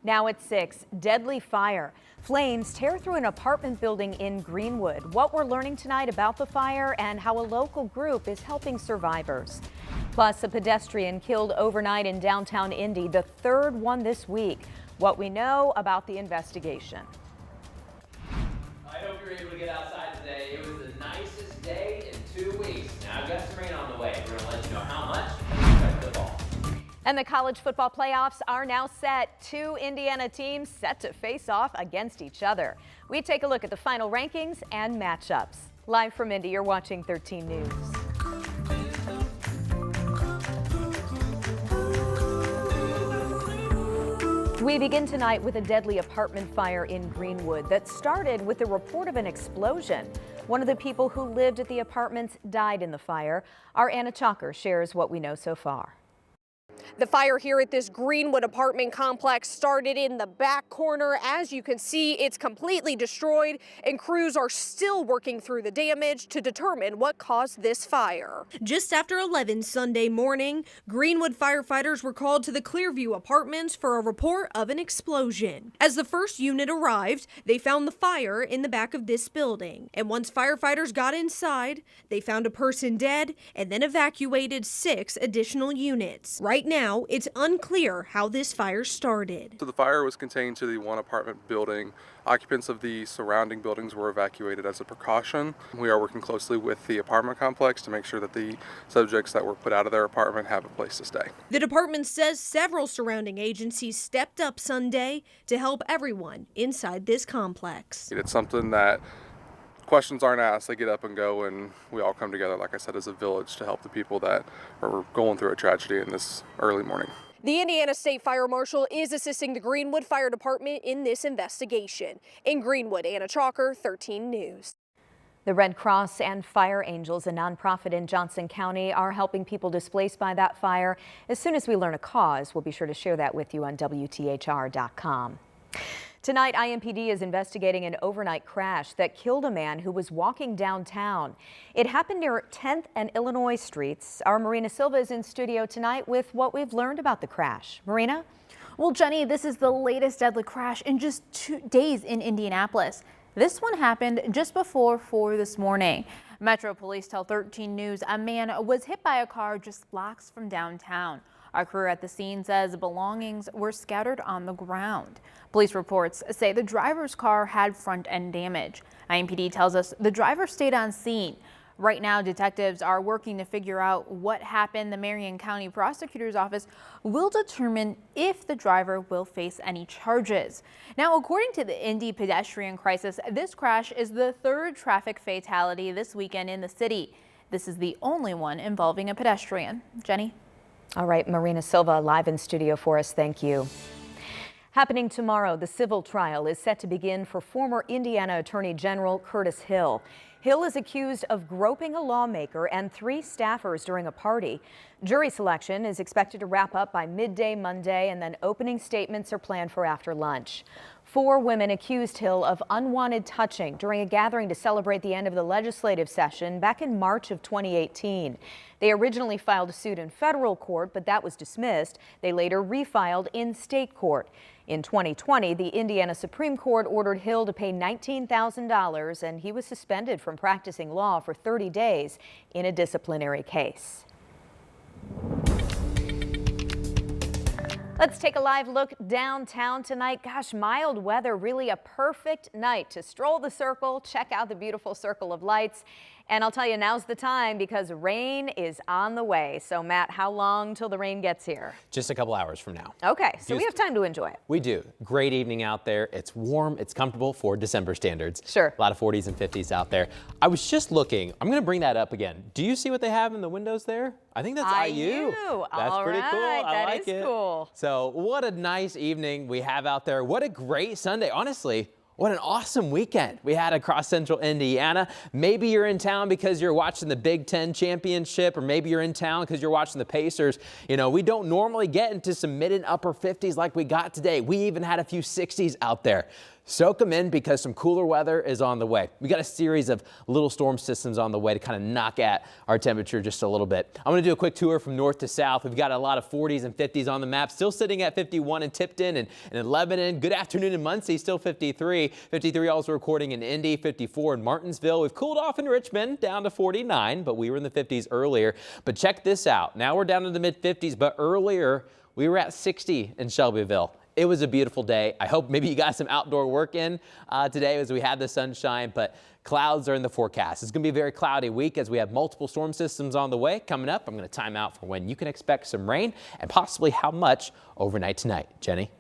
Now at 6, deadly fire. Flames tear through an apartment building in Greenwood. What we're learning tonight about the fire and how a local group is helping survivors. Plus, a pedestrian killed overnight in downtown Indy, the third one this week. What we know about the investigation. I hope you're able to get outside today. It was the nicest day in 2 weeks. Now I've got some rain on the way. We're going to let you know how much and expect the fall. And the college football playoffs are now set. 2 Indiana teams set to face off against each other. We take a look at the final rankings and matchups. Live from Indy, you're watching 13 News. We begin tonight with a deadly apartment fire in Greenwood that started with the report of an explosion. One of the people who lived at the apartments died in the fire. Our Anna Chalker shares what we know so far. The fire here at this Greenwood apartment complex started in the back corner. As you can see, it's completely destroyed, and crews are still working through the damage to determine what caused this fire. Just after 11 Sunday morning, Greenwood firefighters were called to the Clearview apartments for a report of an explosion. As the first unit arrived, they found the fire in the back of this building. And once firefighters got inside, they found a person dead and then evacuated 6 additional units. Right now, it's unclear how this fire started. So the fire was contained to the one apartment building. Occupants of the surrounding buildings were evacuated as a precaution. We are working closely with the apartment complex to make sure that the subjects that were put out of their apartment have a place to stay. The department says several surrounding agencies stepped up Sunday to help everyone inside this complex. It's something that questions aren't asked, they get up and go, and we all come together, like I said, as a village to help the people that are going through a tragedy in this early morning. The Indiana State Fire Marshal is assisting the Greenwood Fire Department in this investigation. In Greenwood, Anna Chalker, 13 News. The Red Cross and Fire Angels, a nonprofit in Johnson County, are helping people displaced by that fire. As soon as we learn a cause, we'll be sure to share that with you on WTHR.com. Tonight, IMPD is investigating an overnight crash that killed a man who was walking downtown. It happened near 10th and Illinois Streets. Our Marina Silva is in studio tonight with what we've learned about the crash. Marina? Well, Jenny, this is the latest deadly crash in just 2 days in Indianapolis. This one happened just before 4 this morning. Metro Police tell 13 News a man was hit by a car just blocks from downtown. Our crew at the scene says belongings were scattered on the ground. Police reports say the driver's car had front end damage. IMPD tells us the driver stayed on scene. Right now, detectives are working to figure out what happened. The Marion County Prosecutor's Office will determine if the driver will face any charges. Now, according to the Indy pedestrian crisis, this crash is the 3rd traffic fatality this weekend in the city. This is the only one involving a pedestrian. Jenny? All right, Marina Silva live in studio for us. Thank you. Happening tomorrow, the civil trial is set to begin for former Indiana Attorney General Curtis Hill. Hill is accused of groping a lawmaker and 3 staffers during a party. Jury selection is expected to wrap up by midday Monday, and then opening statements are planned for after lunch. 4 women accused Hill of unwanted touching during a gathering to celebrate the end of the legislative session back in March of 2018. They originally filed a suit in federal court, but that was dismissed. They later refiled in state court. In 2020, the Indiana Supreme Court ordered Hill to pay $19,000, and he was suspended from practicing law for 30 days in a disciplinary case. Let's take a live look downtown tonight. Gosh, mild weather, really a perfect night to stroll the circle, check out the beautiful circle of lights. And I'll tell you, now's the time because rain is on the way. So Matt, how long till the rain gets here? Just a couple hours from now. Okay, so we have time to enjoy it. We do. Great evening out there. It's warm, it's comfortable for December standards. Sure. A lot of 40s and 50s out there. I was just looking, I'm going to bring that up again. Do you see what they have in the windows there? I think that's IU. That's All pretty right, cool. I like is it. Cool. So what a nice evening we have out there. What a great Sunday. Honestly, what an awesome weekend we had across central Indiana. Maybe you're in town because you're watching the Big Ten championship, or maybe you're in town because you're watching the Pacers. You know, we don't normally get into some mid and upper 50s like we got today. We even had a few 60s out there. soak them in because some cooler weather is on the way. We got a series of little storm systems on the way to kind of knock at our temperature just a little bit. I'm going to do a quick tour from north to south. We've got a lot of 40s and 50s on the map, still sitting at 51 in Tipton and in Lebanon. Good afternoon in Muncie, still 53. 53 also recording in Indy, 54 in Martinsville. We've cooled off in Richmond down to 49, but we were in the 50s earlier. But check this out. Now we're down to the mid 50s, but earlier we were at 60 in Shelbyville. It was a beautiful day. I hope maybe you got some outdoor work in today as we had the sunshine, but clouds are in the forecast. It's going to be a very cloudy week as we have multiple storm systems on the way. Coming up, I'm going to time out for when you can expect some rain and possibly how much overnight tonight. Jenny?